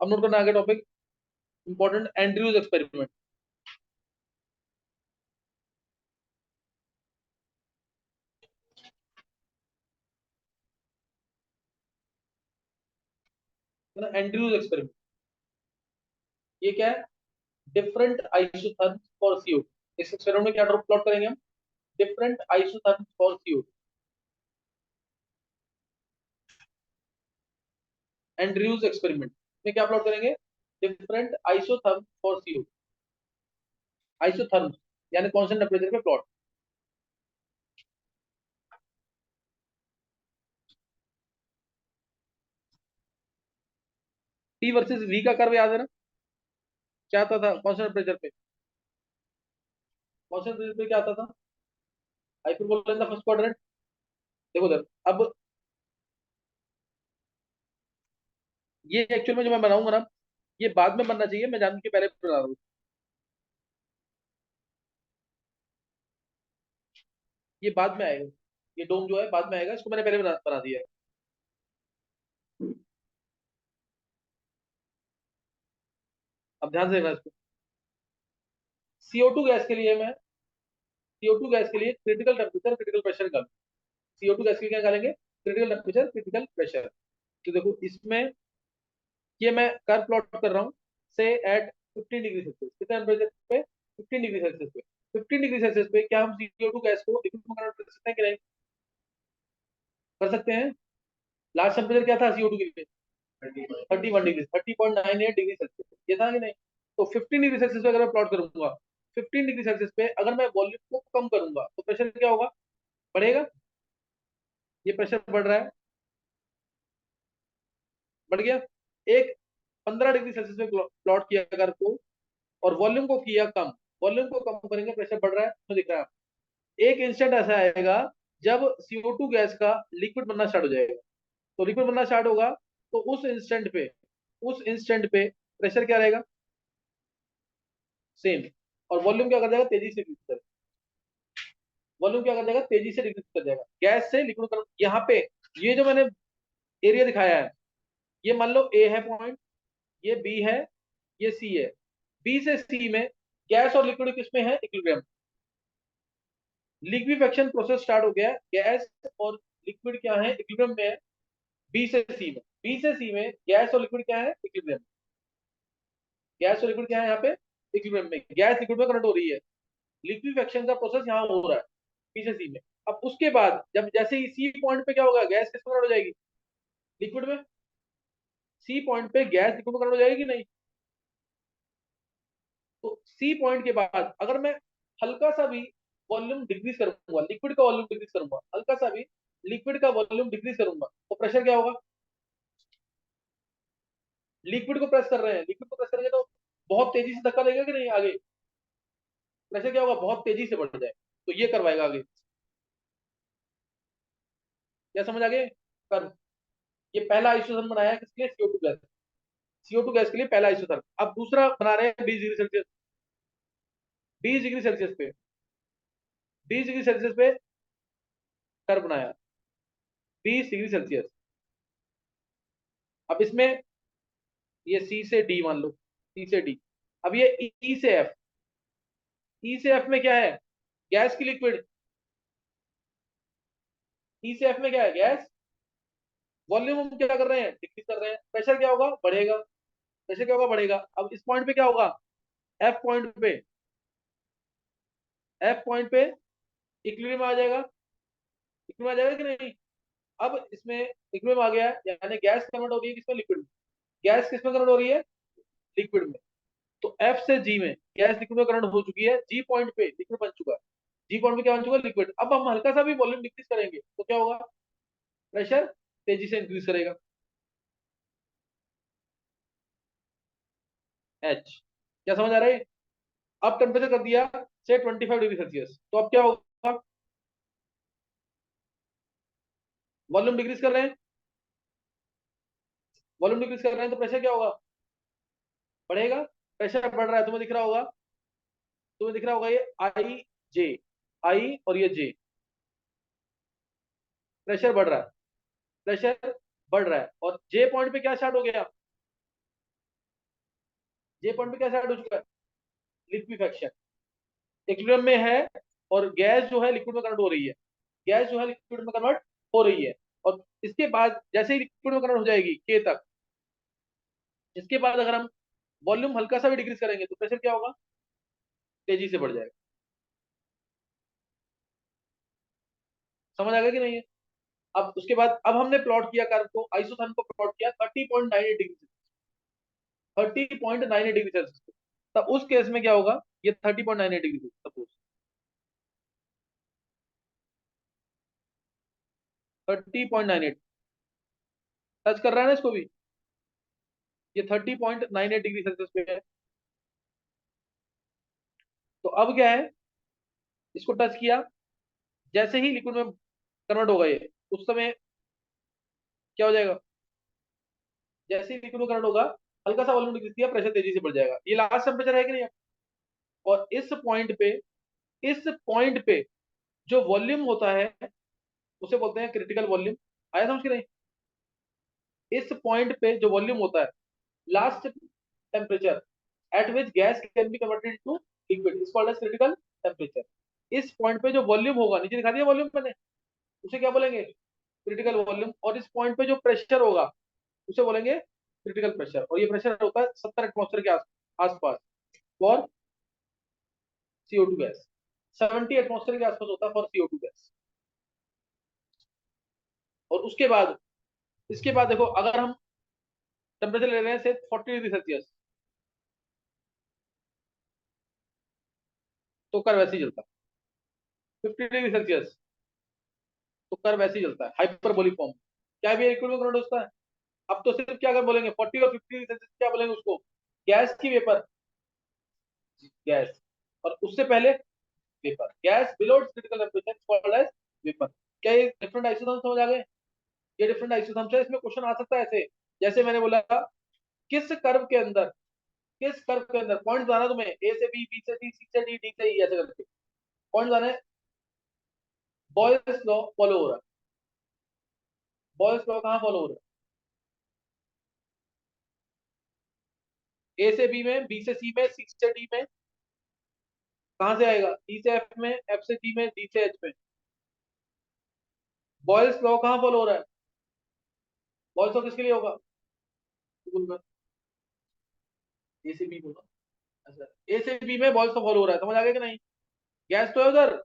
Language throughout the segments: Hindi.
अब नोट करना आगे topic important, Andrews experiment. Andrews experiment ये क्या है? Different isotherms for CO. इस एक्सपेरिमेंट में क्या प्लॉट करेंगे हम? Different isotherms for CO. Andrews experiment में क्या प्लॉट करेंगे? Different isotherms for CO. Isotherms यानी कांस्टेंट टेंपरेचर पे प्लॉट। टी वर्सेस वी का कर्व याद है ना? क्या आता था कांस्टेंट टेंपरेचर पे? कांस्टेंट टेंपरेचर पे क्या आता था? Hyperbola in the first quadrant. देखो उधर अब ये एक्चुअल में जो मैं बनाऊंगा ना, ये बाद में बनना चाहिए, मैं जानने के पहले बना रहा हूँ। ये बाद में आएगा, ये डोम जो है बाद में आएगा, इसको मैंने पहले बना दिया है। अब ध्यान से देखना इसको। CO2 गैस के लिए मैं CO2 गैस के लिए क्रिटिकल टेम्परेचर क्रिटिकल प्रेशर निकालूंगा। CO2 गैस के लिए क्या निकालेंगे? Critical temperature critical pressure. तो देखो इसमें ये मैं कर्व प्लॉट कर रहा हूँ से एट 15 डिग्री सेल्सियस। कितने टेम्परेचर पे? 15 डिग्री सेल्सियस पे। 15 डिग्री सेल्सियस पे क्या हम CO2 गैस को लिक्विड में कन्वर्ट कर सकते हैं कि नहीं? कर सकते हैं। लास्ट टेम्परेचर क्या था CO2 के लिए? 31 डिग्री, 30.98 डिग्री सेल्सियस, ये था कि नहीं? तो 15 डिग्री सेल्सियस पे अगर मैं प्लॉट करूंगा, 15 डिग्री सेल्सियस पे अगर मैं वॉल्यूम को कम करूंगा तो प्रेशर क्या होगा? बढ़ेगा। ये प्रेशर बढ़ रहा है, बढ़ गया। एक 15 डिग्री सेल्सियस पे प्लॉट किया अगर को, और वॉल्यूम को किया कम, वॉल्यूम को कम करेंगे प्रेशर बढ़ रहा है तो दिख रहा है। एक इंस्टेंट ऐसा आएगा जब CO2 गैस का लिक्विड बनना स्टार्ट हो जाएगा। तो लिक्विड बनना स्टार्ट होगा तो उस इंस्टेंट पे प्रेशर क्या रहेगा? सेम। और वॉल्यूम क्या कर जाएगा? तेजी से डिक्रीज कर, वॉल्यूम क्या कर जाएगा? तेजी से डिक्रीज कर जाएगा गैस से लिक्विड कर। यहाँ पे ये जो मैंने एरिया दिखाया है, ये मान लो ए है पॉइंट, ये बी है, ये सी है। बी से सी में गैस और लिक्विड किसमें है? इक्विलिब्रियम। लिक्विफेक्शन प्रोसेस स्टार्ट हो गया, गैस और लिक्विड क्या है? इक्विलिब्रियम में है। बी से सी में, बी से सी में गैस और लिक्विड क्या है? इक्विलिब्रियम। गैस और लिक्विड क्या है यहाँ पे? इक्विलिब्रियम में। गैस लिक्विड में कन्वर्ट हो रही है, लिक्विफेक्शन का प्रोसेस यहाँ हो रहा है बी से सी में। अब उसके बाद जब जैसे ही सी पॉइंट पे क्या होगा? गैस किस में कन्वर्ट हो जाएगी? लिक्विड में। सी पॉइंट पे गैस लिक्विड में कन्वर्ट हो जाएगी नहीं? तो सी पॉइंट के बाद अगर मैं हल्का सा भी वॉल्यूम डिक्रीज करूंगा, लिक्विड का वॉल्यूम डिक्रीज करूंगा, हल्का सा भी लिक्विड का वॉल्यूम डिक्रीज करूंगा, तो प्रेशर क्या होगा? लिक्विड को प्रेस कर रहे हैं, लिक्विड को प्रेस करेंगे तो बहुत तेजी से धक्का देगा कि नहीं आगे? प्रेशर क्या होगा? बहुत तेजी से बढ़ जाए, तो ये करवाएगा आगे। क्या समझ आ गए? कर। ये पहला आइसोथर्म बनाया है किसके लिए? CO2 gas. CO2 गैस के लिए पहला आइसोथर्म। अब दूसरा बना रहे हैं 20 डिग्री सेल्सियस, 20 डिग्री सेल्सियस पे, 20 डिग्री सेल्सियस पे कर बनाया, 20 डिग्री सेल्सियस। अब इसमें ये सी से डी मान लो, सी से डी। अब ये ई से एफ, ई से एफ में क्या है? गैस की लिक्विड। ई से एफ में क्या है? गैस। वॉल्यूम हम क्या कर रहे हैं? डिक्रीज कर रहे हैं। प्रेशर क्या होगा? बढ़ेगा। प्रेशर क्या होगा? बढ़ेगा। अब इस पॉइंट पे क्या होगा? एफ पॉइंट पे, एफ पॉइंट पे इक्विलिब्रियम आ जाएगा। इक्विलिब्रियम आ जाएगा कि नहीं? अब इसमें इक्विलिब्रियम आ गया है, यानी गैस कन्वर्ट हो रही है किसमें? लिक्विड में। गैस किसमें कन्वर्ट हो रही है? लिक्विड में। तो एफ से जी में गैस लिक्विड में कन्वर्ट हो चुकी है, जी पॉइंट पे लिक्विड बन चुका है। जी पॉइंट पे क्या बन चुका है? लिक्विड। अब हम हल्का सा भी वॉल्यूम डिक्रीज करेंगे तो क्या होगा? प्रेशर तेजी से इंक्रीज करेगा। एच। क्या समझ आ रहा है? अब टेम्परेचर कर दिया से 25 डिग्री सेल्सियस, तो अब क्या होगा? वॉल्यूम डिक्रीज कर रहे हैं, वॉल्यूम डिक्रीज कर रहे हैं तो प्रेशर क्या होगा? बढ़ेगा। प्रेशर बढ़ रहा है, तुम्हें दिख रहा होगा, तुम्हें दिख रहा होगा ये आई जे, आई और ये जे, प्रेशर बढ़ रहा है, प्रेशर बढ़ रहा है। और जे पॉइंट पे क्या स्टार्ट हो गया? जे पॉइंट पे कैसे ऐड हो चुका है, लिक्विफेक्शन, इक्विलिब्रियम में है, और गैस जो है लिक्विड में कन्वर्ट हो रही है, गैस जो है लिक्विड में कन्वर्ट हो रही है। और इसके बाद जैसे ही लिक्विड में कन्वर्ट हो जाएगी के तक, इसके बाद अगर हम वॉल्यूम हल्का सा भी डिक्रीज करेंगे तो प्रेशर क्या होगा, तेजी से बढ़ जाएगा। समझ आ गया कि नहीं है? अब उसके बाद अब हमने प्लॉट किया कर्व को, आइसोथर्म को प्लॉट किया 30.98 डिग्री, 30.98 डिग्री सेल्सियस। तब उस केस में क्या होगा, ये 30.98 डिग्री सपोज, 30.98 टच कर रहा है ना इसको भी, ये 30.98 डिग्री सेल्सियस पे है। तो अब क्या है, इसको टच किया, जैसे ही लिक्विड में कन्वर्ट होगा ये, उस समय क्या हो जाएगा, जैसे ही लिक्विड में कन्वर्ट होगा, हल्का सा वॉल्यूम डिक्रीज किया, प्रेशर तेजी से बढ़ जाएगा। ये लास्ट टेम्परेचर है कि नहीं? और इस पॉइंट पे जो वॉल्यूम होता है उसे बोलते हैं क्रिटिकल वॉल्यूम। आया समझ के नहीं? इस पॉइंट पे जो वॉल्यूम होता है, last temperature at which gas can be converted to liquid is called as critical temperature. इस पॉइंट पे जो वॉल्यूम होगा, नीचे दिखा दिया वॉल्यूम मैंने, उसे क्या बोलेंगे, क्रिटिकल वॉल्यूम। और इस पॉइंट पे जो प्रेशर होगा उसे बोलेंगे क्रिटिकल प्रेशर। और ये प्रेशर होता है 70 एटमॉस्फेयर के आसपास फॉर CO2 गैस, 70 एटमॉस्फेयर के आसपास होता है फॉर CO2 गैस। और उसके बाद, इसके बाद देखो, अगर हम टेम्परेचर ले रहे हैं से 40 डिग्री सेल्सियस, तो कर वैसे ही चलता है। 50 डिग्री सेल्सियस, तो कर वैसे ही चलता है, हाइपरबोलिक फॉर्म। क्या भी लिक्विड में कन्वर्ट होता है। अब तो सिर्फ क्या अगर बोलेंगे 40 और 50 डिग्री सेल्सियस, क्या बोलेंगे उसको, गैस की वेपर, गैस। और उससे पहले vapour, gas below critical temperature called as vapour. क्या ये डिफरेंट आइसोथर्म समझ आ गए? ये डिफरेंट आइसोथर्म्स है। इसमें क्वेश्चन आ सकता है ऐसे, जैसे मैंने बोला, किस कर्व के अंदर, किस कर्व के अंदर पॉइंट जाना तुम्हें, ए से बी, बी से सी, सी से डी, डी से ई, ऐसे करके पॉइंट जाना है। बॉयल्स लॉ फॉलो हो रहा है। बॉयल्स लॉ कहाँ फॉलो हो रहा है, ए से बी में, बी से सी में, सी से डी में। कहां से आएगा, ई से एफ में, एफ से जी में, डी से एच में। बॉयल्स लॉ कहाँ फॉलो हो रहा है, बॉयल्स लॉ किसके लिए होगा, ए से बी बोला। अच्छा, ए से बी में बॉयल्स लॉ फॉलो हो रहा है, समझ आ गया कि नहीं? गैस तो है उधर,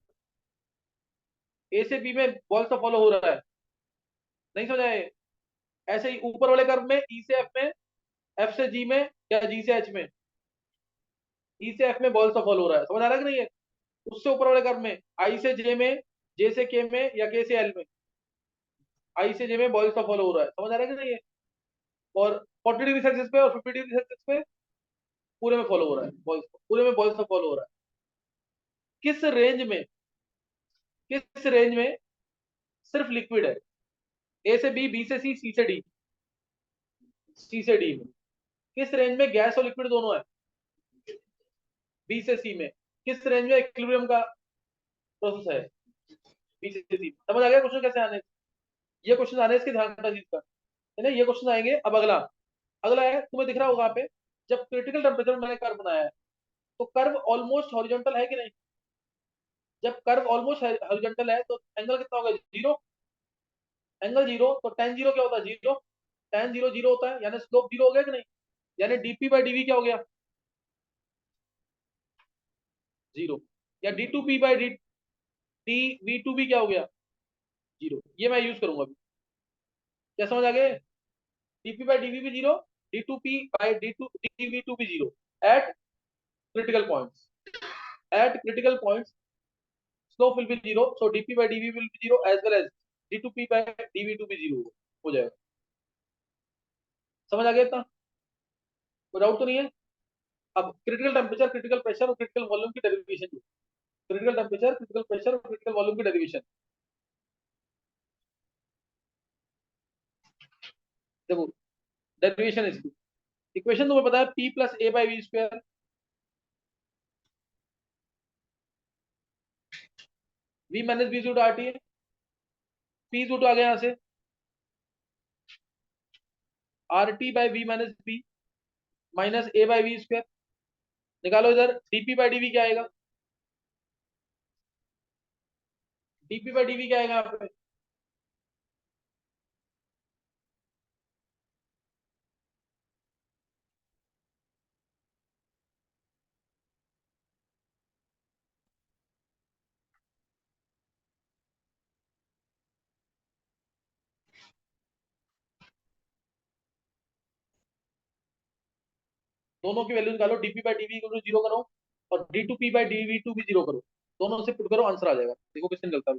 ए से बी में बॉयल्स लॉ फॉलो हो रहा है, नहीं समझ आए? ऐसे ही ऊपर वाले कर्व में, ई से एफ में, एफ से जी में, या जी से एच में, ई से एफ में बॉयल्स लॉ फॉलो हो रहा है, समझ आ रहा है कि नहीं है? उससे ऊपर वाले कर्व में, आई से जे में, जे से के में, या के से एल में, आई से जे में बॉयल्स लॉ फॉलो हो रहा है, समझ आ रहा है कि नहीं है? और 40 डिग्री सेल्सियस पे और 50 डिग्री सेल्सियस पे पूरे में फॉलो हो रहा है बॉयल्स, पूरे में बॉयल्स लॉ फॉलो हो रहा है। किस रेंज में, किस रेंज में सिर्फ लिक्विड है, ए से बी, बी से सी, सी से डी, सी से डी में किस रेंज में गैस और लिक्विड दोनों है, बी से सी में किस रेंज में इक्विलिब्रियम का प्रोसेस है, बी से सी। समझ आ गया क्वेश्चन कैसे आने, ये क्वेश्चन आने इसके ध्यान रखना चीज का, है ना? ये क्वेश्चन आएंगे। अब अगला, अगला है, तुम्हें दिख रहा होगा यहाँ पे, जब क्रिटिकल टेम्परेचर मैंने कर्व बनाया है, तो कर्व ऑलमोस्ट हॉरिजॉन्टल है कि नहीं? जब कर्व ऑलमोस्ट हॉरिजॉन्टल है तो एंगल कितना होगा, जीरो। एंगल जीरो, तो टेन जीरो क्या होता है, जीरो। टेन जीरो जीरो होता है, यानी स्लोप जीरो हो गया कि नहीं? यानी डीपी बाई डीवी क्या हो गया, जीरो। या D two P by D, D V two भी क्या हो गया, जीरो। ये मैं यूज करूंगा अभी। क्या समझ आ गए? डीपी बाई डीवी भी zero, D two P by D V two भी zero at critical points. At critical points slope will be zero, so DP by DV will be zero as well as D two P by DV two भी जीरो हो जाएगा। समझ आ गया इतना? कोई डाउट तो नहीं है? अब क्रिटिकल टेम्परेचर, क्रिटिकल प्रेशर और क्रिटिकल वॉल्यूम की derivation, critical temperature, critical pressure और क्रिटिकल वॉल्यूम की डेरिवेशन। देखो, डेरिवेशन इसकी इक्वेशन तुम्हें पता है, P plus A by V square, V minus B to R T है। पी टू आ गया यहाँ से, R T by V minus B, minus A by V square. निकालो इधर डीपी बाई डीवी क्या आएगा, डीपी बाई डीवी क्या आएगा यहाँ पे, दोनों की वैल्यू निकालो, डीपी बाई डीवी को जीरो करो और D two P by DV two भी जीरो करो, दोनों से पुट करो, आंसर आ जाएगा। देखो किससे निकलता है।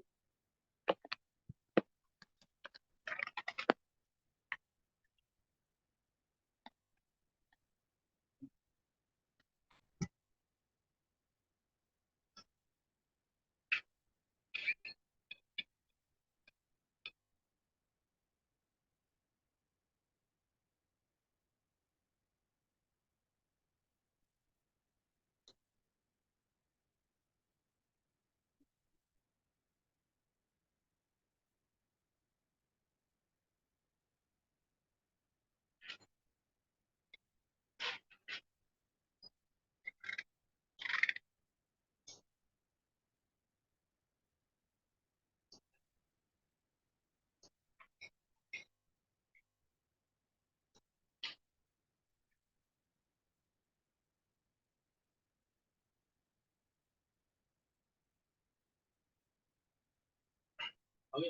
आगे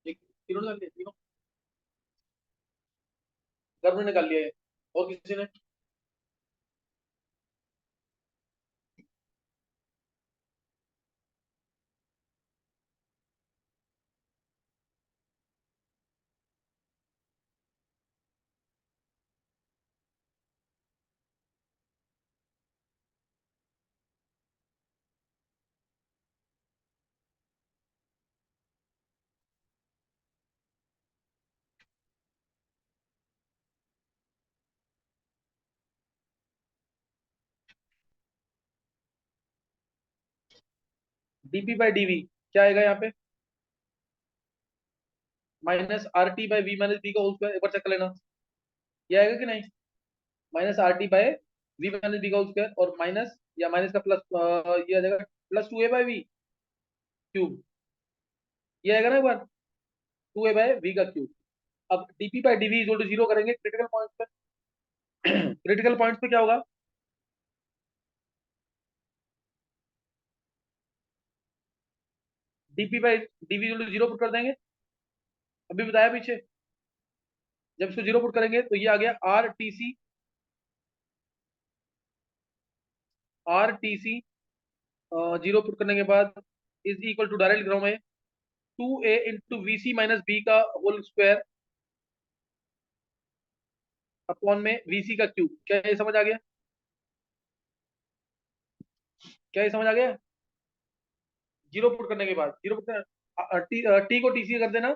तीनों निकाल लिया, तीनों गर्भ ने निकाल लिया है, और किसी ने, डीपी बाई डीवी क्या आएगा यहाँ पे, minus R T by V minus B का होल स्क्वायर, एक बार चेक कर लेना, ये आएगा कि नहीं, minus R T by V minus B का होल स्क्वायर, और माइनस या माइनस का प्लस, ये आ जाएगा plus two A by V cube, ये आएगा ना एक बार, टू ए बाई वी का क्यूब। अब DP by DV equal to zero करेंगे क्रिटिकल पॉइंट पे, क्रिटिकल पॉइंट पे क्या होगा, DP by DV equal to zero put कर देंगे, अभी बताया पीछे, जब इसको जीरो पुट करेंगे तो ये आ गया R T C, R T C zero put करने के बाद इज इक्वल टू, डायरेक्ट लिख रहा हूं मैं, two A into V C minus B का होल स्क्वायर अपॉन में वी सी का क्यूब। क्या ये समझ आ गया, क्या ये समझ आ गया, जीरो पुट करने के बाद, जीरो पुट टी, टी को टीसी कर देना,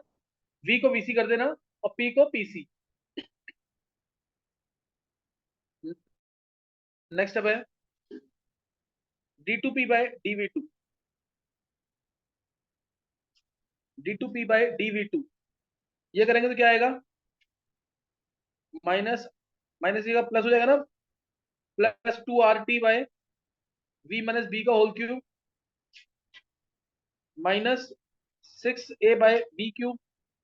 वी को वीसी कर देना, और पी को पीसी। नेक्स्ट अब है D two P by D V two, D two P by D V two, ये करेंगे तो क्या आएगा, माइनस, माइनस का प्लस हो जाएगा ना, plus two R T by V minus B का whole cube, minus six A by B cube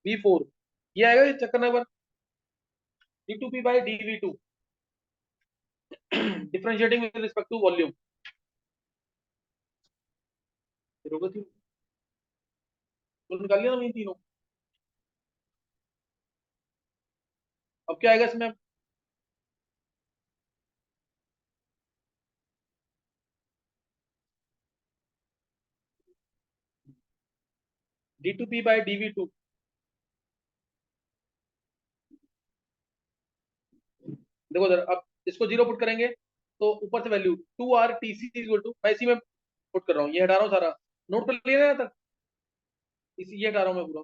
B four, ये आएगा, ये चक्कर number D two P by D V two, differentiating with respect to volume. तो निकाल लिया ना ये तीनों, अब क्या आएगा इसमें, D two P by D V two, देखो जरा, अब इसको जीरो पुट करेंगे तो ऊपर से value two R T C equal to, मैं इसी में पुट कर रहा हूँ, ये हटा रहा हूँ सारा, नोट कर लिया ना यहाँ तक, इसी ये हटा रहा हूँ मैं पूरा,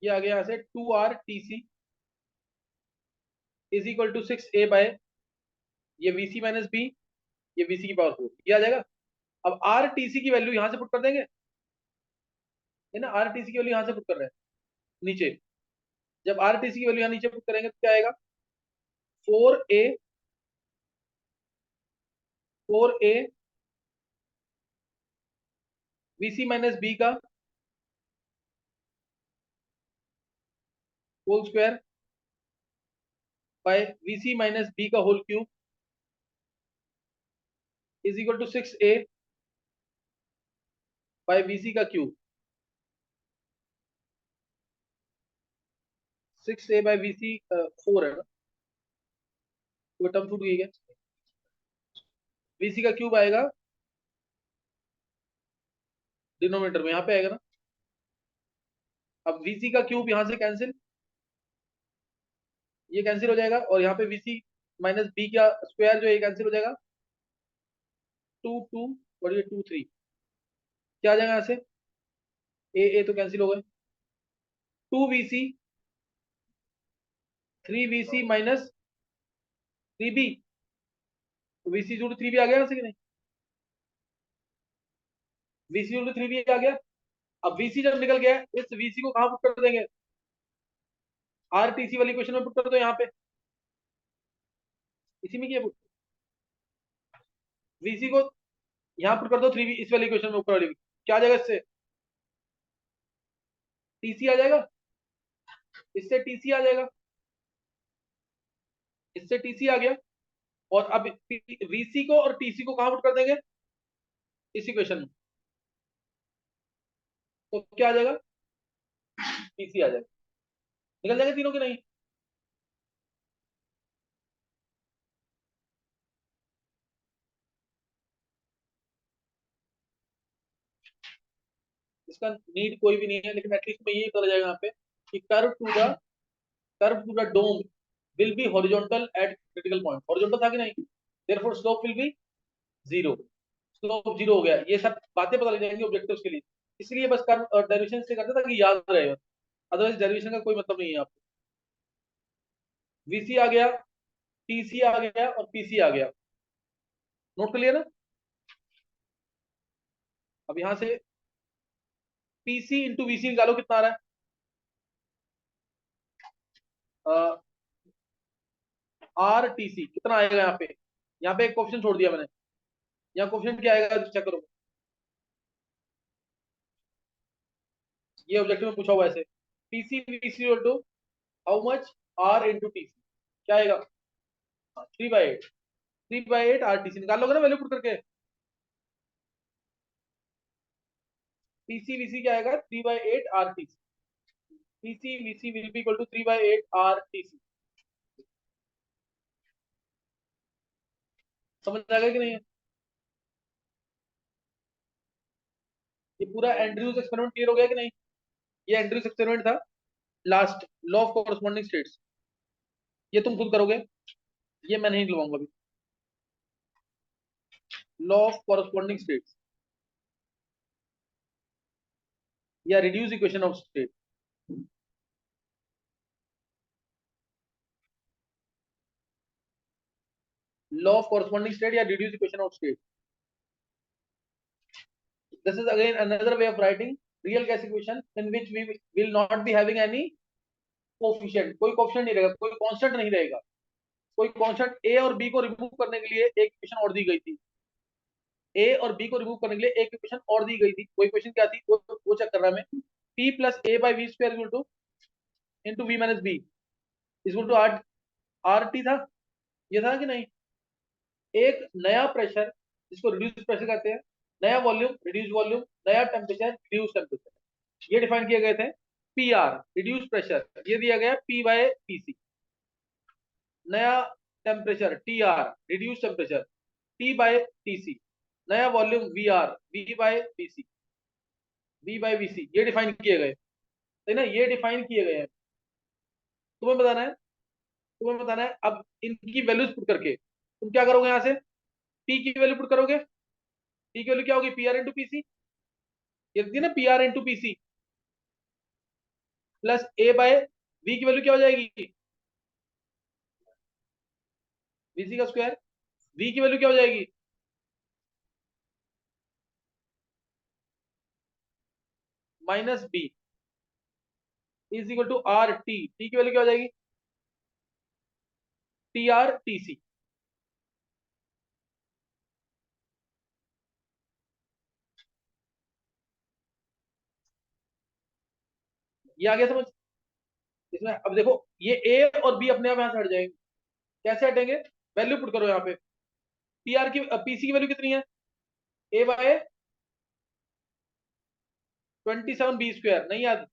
ये आ गया यहाँ से two R T C is equal to six A by, ये वी सी माइनस बी, ये वी सी की पावर फोर, ये आ जाएगा। अब आर टी सी की वैल्यू यहाँ से पुट कर देंगे, है ना, आर टी सी की वैल्यू यहाँ से पुट कर रहे हैं नीचे, जब आर टी सी की वैल्यू यहाँ नीचे पुट करेंगे तो क्या आएगा, 4a 4a VC minus B का whole square by VC minus B का whole cube is equal to 6a by VC का क्यूब। 6a बाय VC 4 है ना, वो टर्म छूट गई है। VC का क्यूब आएगा डिनोमिनेटर में, यहाँ पे आएगा ना। अब VC का क्यूब यहाँ से कैंसिल, ये कैंसिल हो जाएगा, और यहाँ पे VC माइनस बी का स्क्वायर जो है कैंसिल हो जाएगा। 2 2 और ये 2 3 क्या आ जाएगा यहाँ से, ए तो कैंसिल हो गए। 2VC 3VC माइनस 3B, तो VC जुड़ 3B आ गया यहाँ से कि नहीं, VC जुड़ 3B आ गया। अब VC जब निकल गया, इस VC को कहाँ पुट कर देंगे, RTC वाली क्वेश्चन में पुट कर दो, यहाँ पे इसी में किया पुट। VC को यहाँ पुट कर दो 3B इस वाली क्वेश्चन में, ऊपर वाली क्या आ जाएगा, इससे TC आ जाएगा, इससे TC आ जाएगा, इससे TC आ गया। और अब VC को और TC को कहाँ पुट कर देंगे, इसी क्वेश्चन में, तो क्या आ जाएगा, TC आ जाएगा। निकल जाएंगे तीनों के नहीं। इसका नीड कोई भी नहीं है, लेकिन एटलीस्ट में ये पता जाएगा यहाँ पे कि curve to the dome will be horizontal at critical point. Horizontal था कि नहीं, therefore slope will be zero. Slope zero हो गया, ये सब बातें पता लग जाएंगी ऑब्जेक्टिव्स के लिए। इसलिए बस कर्व डेरिवेशन से करते ताकि याद रहे, अदरवाइज डेरिवेशन का कोई मतलब नहीं है आपको। VC आ गया, TC आ गया और PC आ गया, नोट कर लिया ना। अब यहां से PC इंटू VC निकालो, कितना आ रहा है, RTC कितना आएगा यहाँ पे। यहाँ पे एक क्वेश्चन छोड़ दिया मैंने, यहाँ क्वेश्चन क्या आएगा चेक करो, ये ऑब्जेक्टिव में पूछा हुआ है ऐसे, PC VC to how much R into TC, क्या आएगा, 3/8। 3/8 RTC निकाल लोगे ना वैल्यू पुट करके। PC VC क्या आएगा, 3/8 RTC। PC VC will be equal to 3/8 RTC। समझ आ गया कि नहीं है। ये पूरा एंड्रयूज एक्सपेरिमेंट क्लियर हो गया कि नहीं। ये एंड्रयूज एक्सपेरिमेंट था, last law of corresponding states, ये तुम खुद करोगे, ये मैं नहीं दिलवाऊंगा अभी। लॉ ऑफ कॉरस्पॉन्डिंग स्टेट्स या reduce equation of state. Law of corresponding state या reduce equation of state, this is again another way of writing real gas equation in which we will not be having any coefficient, कोई कोफिशिएंट नहीं रहेगा, कोई कांस्टेंट नहीं रहेगा। कोई कांस्टेंट ए और बी को रिमूव करने के लिए एक इक्वेशन और दी गई थी, ए और बी को रिमूव करने के लिए एक इक्वेशन और दी गई थी। वो इक्वेशन क्या थी, वो चेक कर रहा है मैं। P plus A by V square equal to into V minus B equal to R T था, ये था कि नहीं। एक नया प्रेशर जिसको रिड्यूस प्रेशर कहते हैं, नया वॉल्यूम रिड्यूस वॉल्यूम, नया टेम्परेचर रिड्यूस टेम्परेचर, ये डिफाइन किए गए थे। पी आर रिड्यूस प्रेशर, ये दिया गया पी बाय पी सी। नया temperature T R reduce temperature T by T C. नया volume V R V by V C, V by V C, ये डिफाइन किए गए है ना, ये डिफाइन किए गए हैं। तुम्हें बताना है, तुम्हें बताना है अब इनकी वैल्यूज पुट करके तुम क्या करोगे, यहां से पी की वैल्यू पुट करोगे। पी की वैल्यू क्या होगी, पी आर इंटू पीसी, ये थी ना P R into PC, plus A by V की वैल्यू क्या हो जाएगी, वीसी का स्क्वायर। वी की वैल्यू क्या हो जाएगी, minus B is equal to R T, T की वैल्यू क्या हो जाएगी, टी आर टी सी। ये आ गया समझ? इसमें अब देखो, ये ए और बी अपने आप यहां से हट जाएंगे। कैसे हटेंगे? वैल्यू पुट करो यहाँ पे। टी आर की पीसी की वैल्यू कितनी है? ए बाय 27 b² नहीं याद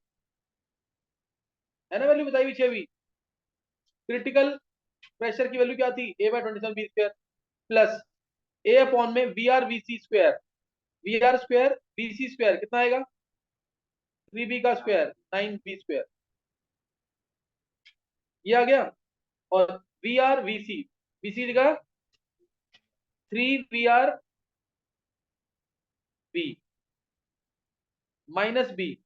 है ना? वैल्यू बताई हुई 6 भी। क्रिटिकल प्रेशर की वैल्यू क्या थी? A by 27 b² plus A upon में V R V C square. V R square V C square कितना आएगा? 3b का स्क्वायर 9b²। ये आ गया। और V R V C, V C जगह 3 V R B minus B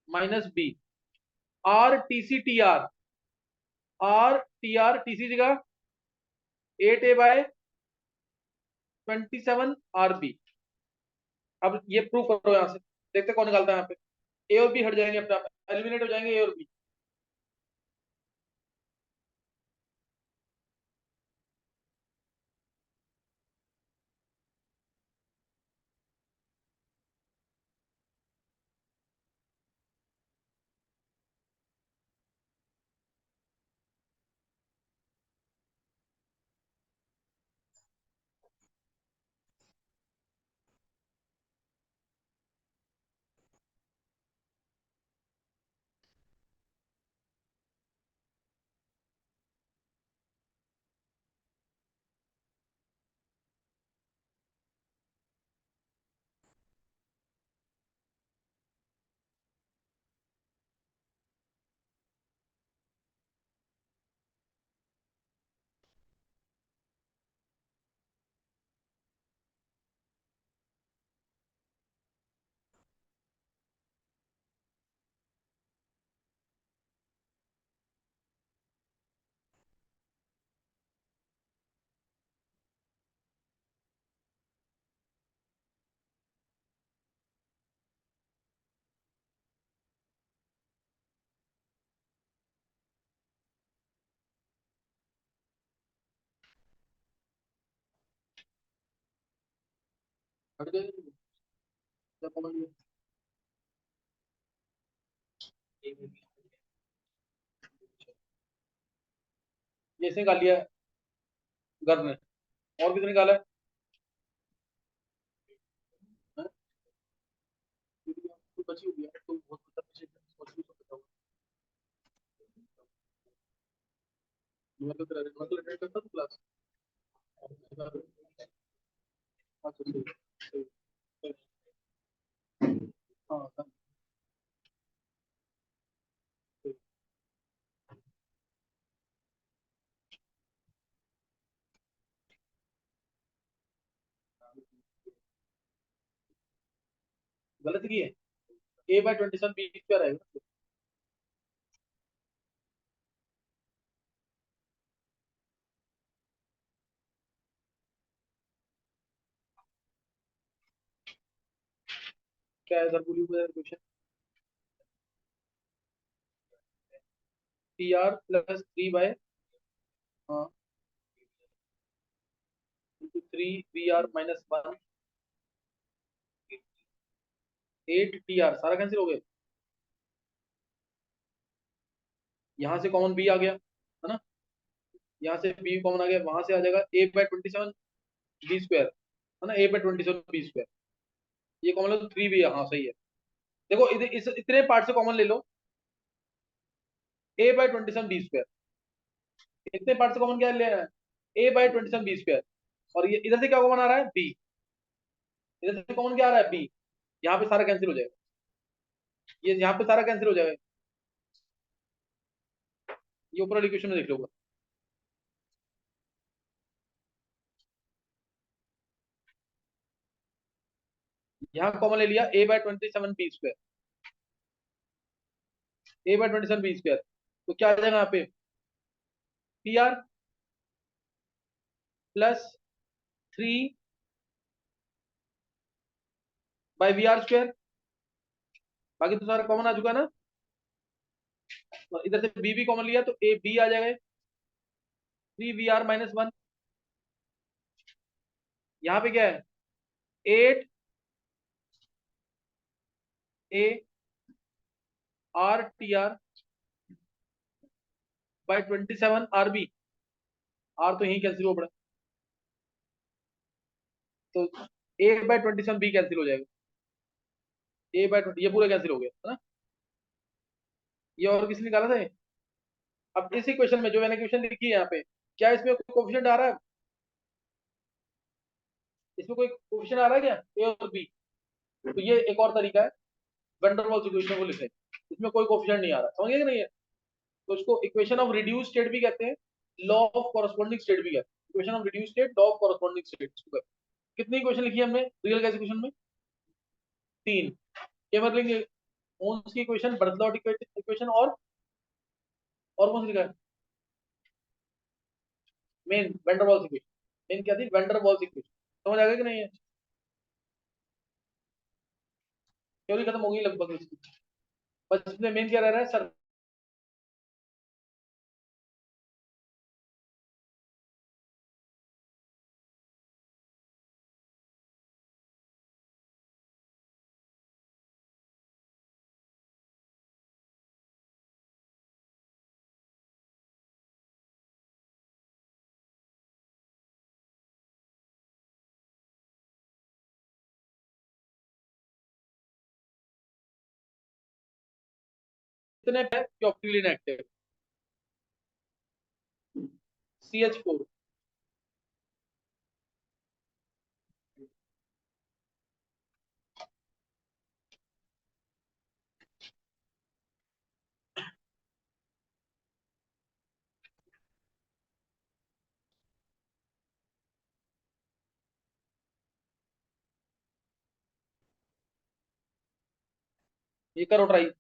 minus B. R T C T R, R T R T C जगह 8a/27 RB। अब ये प्रूव करो यहां से, देखते कौन निकालता है यहाँ पे। ए और बी हट जाएंगे अपने आप, एलिमिनेट हो जाएंगे ए और बी। हट गए। ये इसने निकाल लिया घर ने। और किसने निकाला है? हैं? कोई बची हुई है तो बहुत बचा बची तो बताओ। मैं तो तेरा मतलब अटेंड करता हूँ क्लास। अच्छा सही सही सही। हाँ हाँ, सही। गलत की है। A/27 B² आएगा। क्या है सर, बोलिए क्वेश्चन। PR+3 बाय, हाँ, 3 VR-1 8 TR सारा कैंसिल हो गया। यहाँ से कॉमन बी आ गया है ना? यहाँ से बी कॉमन आ गया, वहां से आ जाएगा A/27 B² है ना? A/27 B²। ये कॉमन लो तो 3 भी है, हाँ सही है। देखो इस इतने पार्ट से कॉमन ले लो। A/27 B², इतने पार्ट से कॉमन क्या ले रहा है? A/27 B²। और ये इधर से क्या कॉमन आ रहा है? बी। इधर से कॉमन क्या आ रहा है? बी। यहाँ पे सारा कैंसिल हो जाएगा। ये यहाँ पे सारा कैंसिल हो जाएगा। ये ऊपर वाली इक्वेशन में देख लो। यहाँ कॉमन ले लिया A/27 B²। A/27 B², तो क्या आ जाएगा यहाँ पे? PR+3 बाय VR² बाकी तो सारा कॉमन आ चुका है ना। तो इधर से बी भी कॉमन लिया तो ए बी आ जाएगा, 3 VR - 1। यहाँ पे क्या है, 8 ARTR/27 RB। आर तो यही कैंसिल हो पड़ा, तो A/27 B कैंसिल हो जाएगा, A/20 ये पूरा कैंसिल हो गया है ना। ये और किसी निकाला था ये? अब इसी क्वेश्चन में जो मैंने क्वेश्चन लिखी है यहाँ पे, क्या इसमें कोई कोफिशिएंट आ रहा है? इसमें कोई कोफिशिएंट आ रहा है क्या, ए और बी? तो ये एक और तरीका है वैन डर वाल्स इक्वेशन को लिखने, इसमें कोई कोफिशिएंट नहीं आ रहा, समझ गए कि नहीं है? तो इसको इक्वेशन ऑफ रिड्यूस स्टेट भी कहते हैं, लॉ ऑफ कॉरस्पॉन्डिंग स्टेट भी कहते हैं। Equation of reduce state, law of corresponding state. कितनी इक्वेशन लिखी है हमने रियल गैस इक्वेशन में? 3। केमरलिंग ओन्स की इक्वेशन, बर्नौली इक्वेशन, और कौन सी लिखा है? Main van der Waals equation. Main क्या थी? Van der Waals equation. समझ आ गया कि नहीं है? थ्योरी खत्म हो गई लगभग इसकी, बस इसमें मेन क्या रह रहा है सर? इतने पे कि ऑप्टिकली इनएक्टिव, CH4। ये करो ट्राई।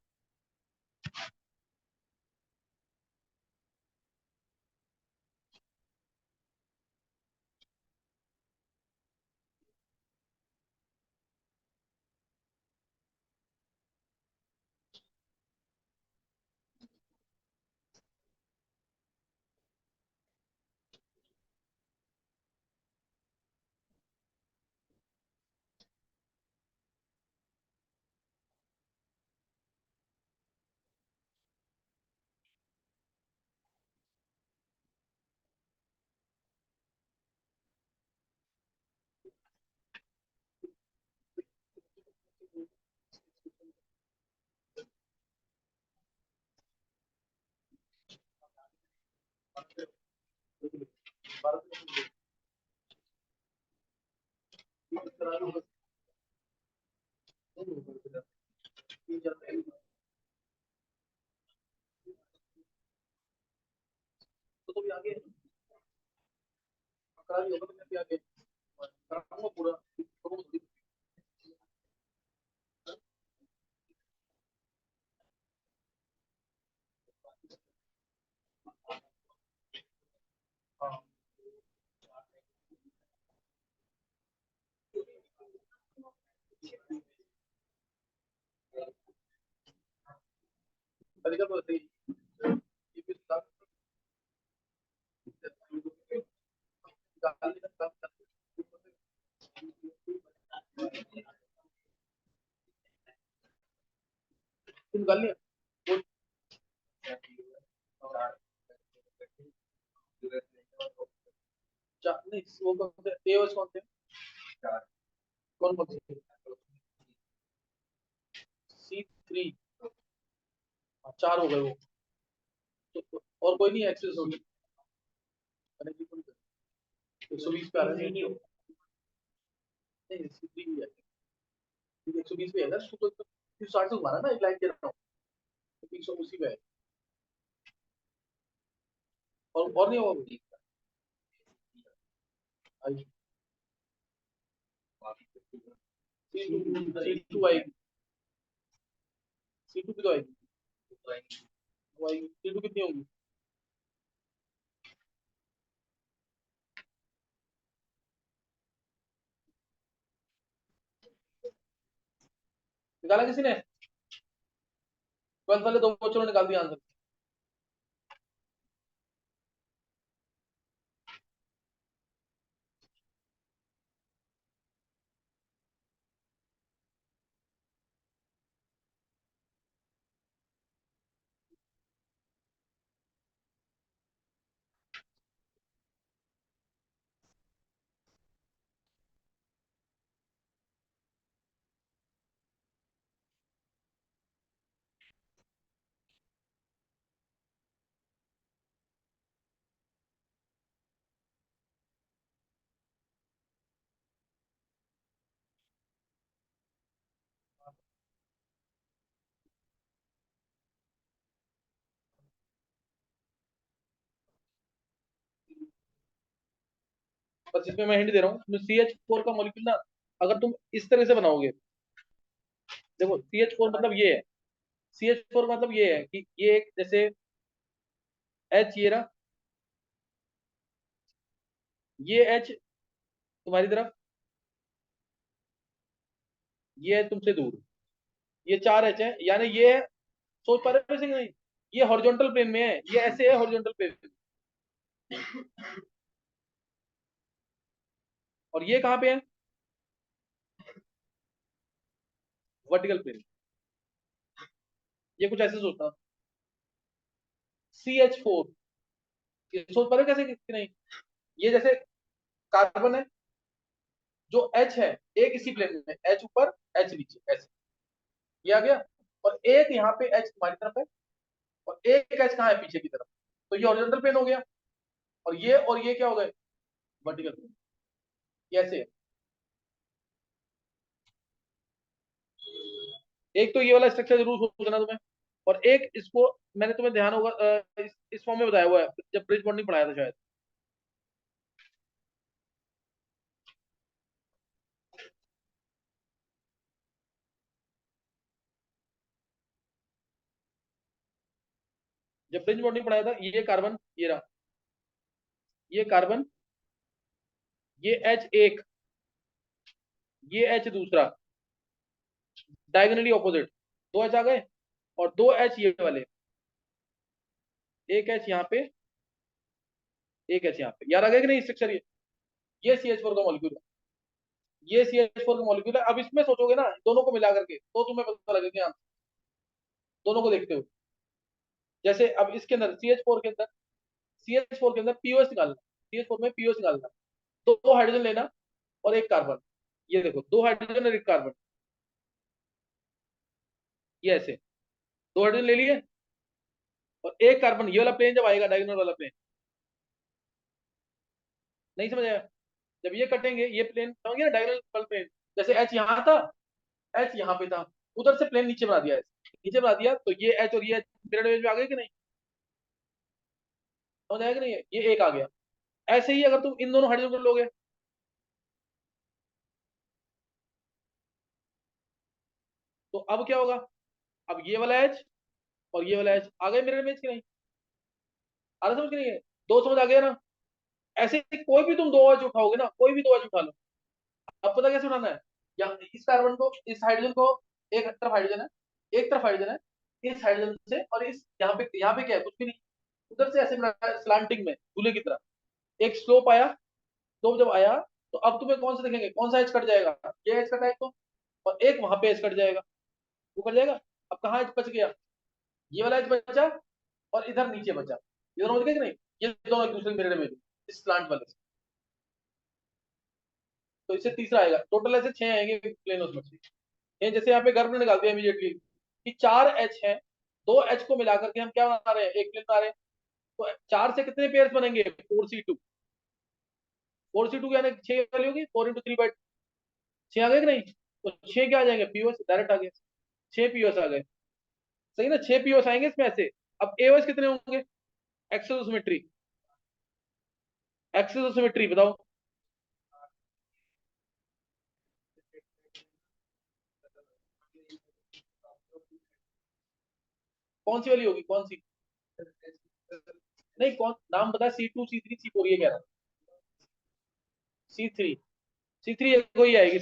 तो भी आगे करा दिया होगा, तो मैं भी आगे कराऊंगा पूरा। हाँ, तरीका तो सही। ये भी निकाल लिया। नहीं, वो कौन से ए कौन से, कौन कौन से? C3। 4 हो गए वो। तो और कोई नहीं एक्सेस होगी? 120 पे आ रहा है, नहीं होगा। नहीं, C3 भी है, 120 पे है ना, तो 60 से घुमाना ना, एक लाइन दे रहा हूँ, 300 उसी पे है। और नहीं होगा। C2 आएगी, C2 भी तो आएगी, वो आएगी। C2 कितनी होगी? निकाला किसी ने? 12th वाले दो बच्चों ने निकाल दिया आंसर। बस इसमें मैं हिंट दे रहा हूँ, CH4 का मॉलिक्यूल ना, अगर तुम इस तरह से बनाओगे, देखो CH4 मतलब ये है, CH4 मतलब ये है कि ये एक जैसे H ये रहा, ये H तुम्हारी तरफ, ये है तुमसे दूर, ये 4 H है, यानी ये है, सोच पा रहे हो वैसे कि नहीं, ये हॉरिजॉन्टल प्लेन में है, ये ऐसे है हॉरिजॉन्टल प्लेन में, और ये कहाँ पे है, वर्टिकल प्लेन। ये कुछ ऐसे सोचता, CH4, ये सोच पा रहे हो कैसे कि नहीं, ये जैसे कार्बन है, जो H है, एक इसी प्लेन में, H ऊपर H नीचे, ऐसे ये आ गया, और एक यहाँ पे H तुम्हारी तरफ है, और एक H कहाँ है, पीछे की तरफ, तो ये हॉरिजॉन्टल प्लेन हो गया, और ये क्या हो गए, वर्टिकल प्लेन। कैसे है? एक तो ये वाला स्ट्रक्चर जरूर सोचना तुम्हें, और एक इसको मैंने तुम्हें ध्यान होगा इस फॉर्म में बताया हुआ है, जब ब्रिज बॉन्डिंग पढ़ाया था शायद। जब ब्रिज बॉन्डिंग पढ़ाया था, ये कार्बन ये रहा, ये कार्बन, ये H1, ये H दूसरा, डायगोनली ऑपोजिट, 2 H आ गए, और 2 H ये वाले, एक H यहाँ पे, एक H यहाँ पे, याद आ गया कि नहीं स्ट्रक्चर, ये CH4 का मॉलिक्यूल है, ये CH4 का मॉलिक्यूल है। अब इसमें सोचोगे ना दोनों को मिला करके, तो तुम्हें पता लगेगा दोनों को देखते हुए। जैसे अब इसके अंदर CH4 के अंदर POS निकालना, CH4 में POS निकालना, तो 2 हाइड्रोजन लेना और एक कार्बन, ये देखो 2 हाइड्रोजन और एक कार्बन, ये ऐसे 2 हाइड्रोजन ले लिए, और एक कार्बन, ये वाला प्लेन जब आएगा, डायगोनल वाला प्लेन, नहीं समझ आया, जब ये कटेंगे, ये प्लेन समझ गया, डायगोनल वाला प्लेन, जैसे H यहाँ था, H यहाँ पे था, उधर से प्लेन नीचे बना दिया, नीचे बना दिया, तो ये H और ये H मिरर इमेज में आ गए कि नहीं, समझ आया कि नहीं, ये एक आ गया। ऐसे ही अगर तुम इन दोनों हाइड्रोजन को लोगे, तो अब क्या होगा, अब ये वाला H और ये वाला H आ गए मिरर इमेज की नहीं, आ रहा समझ के नहीं है, दो समझ आ गया ना। ऐसे ही कोई भी तुम 2 H उठाओगे ना, कोई भी 2 H उठा लो, अब पता कैसे उठाना है, या इस कार्बन को, इस हाइड्रोजन को, एक तरफ हाइड्रोजन है, एक तरफ हाइड्रोजन है, इस हाइड्रोजन से, और इस यहाँ पे क्या है, कुछ भी नहीं, उधर से ऐसे स्लांटिंग में दूल्हे की तरह एक स्लोप आया, स्लोप जब आया, तो अब तुम्हें कौन सा दिखेंगे, कौन सा एच कट जाएगा, ये एच कटा है तो, और एक वहां पे एच कट जाएगा, वो कट जाएगा। अब कहाँ एच बच गया, ये वाला एच बचा, और इधर नीचे बचा, ये दोनों बच गए कि नहीं, ये दोनों एक दूसरे मिरर में, इस प्लांट वाले से, तो इससे तीसरा आएगा, टोटल ऐसे 6 आएंगे प्लेनों में से। ये जैसे यहाँ पे गर्भ ने निकाल दिया इमीडिएटली कि 4 H है, 2 H को मिलाकर के हम क्या बना रहे हैं, एक प्लेन बना रहे हैं, तो 4 से कितने पेयर्स बनेंगे, 4C2, 4C2 यानी 6 वाली होगी, 4 × 3/6 आ गए कि नहीं, तो 6 क्या आ जाएंगे, POS डायरेक्ट आ गए, 6 POS आ गए, सही ना, 6 POS आएंगे इसमें ऐसे। अब AOS कितने होंगे, एक्सेसोसिमेट्री, एक्सेसोसिमेट्री बताओ, कौन सी वाली होगी, कौन सी, नहीं कौन नाम बता, C2 C3 C4, ये कह रहा, C3 कोई आएगी,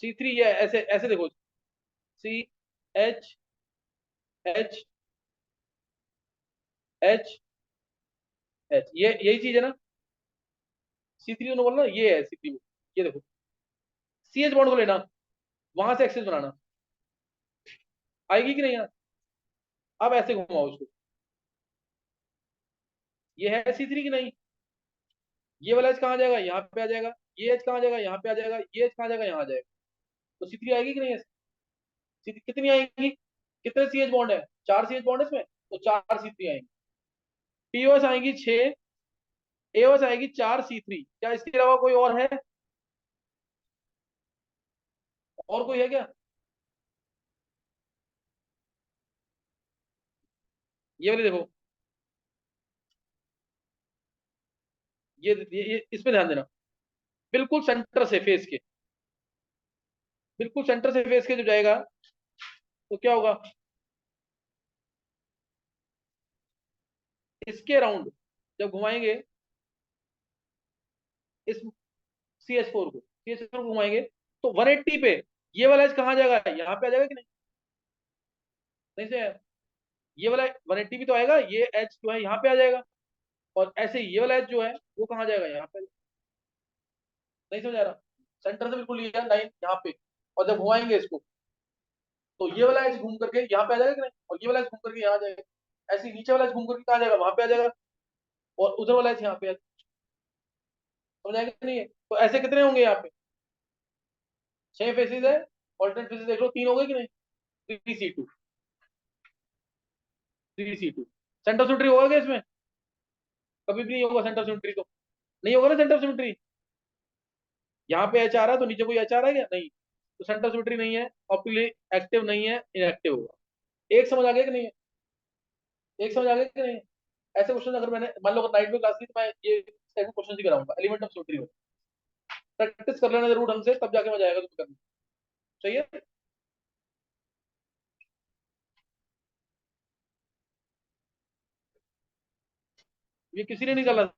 C3 ये ऐसे ऐसे देखो, एच एच एच एच, ये यही चीज है ना। C3 बोलना, ये है C3। ये देखो, CH बॉन्ड को लेना, वहां से एक्सेस बनाना, आएगी कि नहीं यार। अब ऐसे घुमाओ उसको, ये है C3 की नहीं। ये वाला एच कहाँ जाएगा, यहाँ पे आ जाएगा। ये एच कहाँ जाएगा, यहाँ पे आ जाएगा। ये एच कहाँ जाएगा, यहाँ आ जाएगा। तो C3 आएगी कि नहीं है। कितनी आएंगी, कितने CH बॉन्ड है, 4 CH बॉन्ड है इसमें, तो 4 C3 आएंगी। POS आएंगी 6, AOS आएगी 4 C3। क्या इसके अलावा कोई और है, और कोई है क्या। ये वाली देखो, ये इस पे ध्यान देना, बिल्कुल सेंटर से फेस के, बिल्कुल सेंटर से फेस के जो जाएगा, तो क्या होगा, इसके राउंड जब घुमाएंगे, इस CH4 को घुमाएंगे, तो 180 पे ये वाला एज कहाँ जाएगा, यहाँ पे आ जाएगा कि नहीं। नहीं से, ये वाला 180 भी तो आएगा, ये एच जो है यहाँ पे आ जाएगा। और ऐसे ये वाला एच जो है वो कहाँ जाएगा, यहाँ पे। नहीं समझ आ रहा, सेंटर से बिल्कुल लिया लाइन यहाँ पे, और जब घुमाएंगे इसको, तो ये वाला एच घूम करके यहाँ पे आ जाएगा कि नहीं, और ये वाला एच घूम करके यहाँ आ जाएगा। ऐसे नीचे वाला एच घूम करके कहाँ जाएगा, वहां पे आ जाएगा। और उधर वाला एच यहाँ पे समझ आएगा कि नहीं है। तो ऐसे कितने होंगे यहाँ पे, 6 फेसेस है। ऑल्टरनेट फेसेस देख लो, 3 हो गए कि नहीं। 3C2, 3C2। सेंटर सिमेट्री होगा क्या इसमें, कभी भी नहीं होगा सेंटर सिमेट्री तो, नहीं होगा ना सेंटर सिमेट्री। यहाँ पे एच आ रहा है तो नीचे कोई एच आ रहा है क्या, नहीं। तो सेंटर सिमेट्री नहीं है, ऑप्टिकली एक्टिव नहीं है, इनएक्टिव होगा। एक समझ आ गया कि नहीं है, एक समझ आ गया कि नहीं है? ऐसे क्वेश्चन अगर मैंने मान लो नाइट में क्लास की, तो मैं ये टाइप क्वेश्चन ही कराऊंगा, एलिमेंट ऑफ सिमेट्री में। प्रैक्टिस कर लेना जरूर ढंग से, तब जाके मजा आएगा तुम्हें करने। सही है। ये किसी ने नहीं निकाला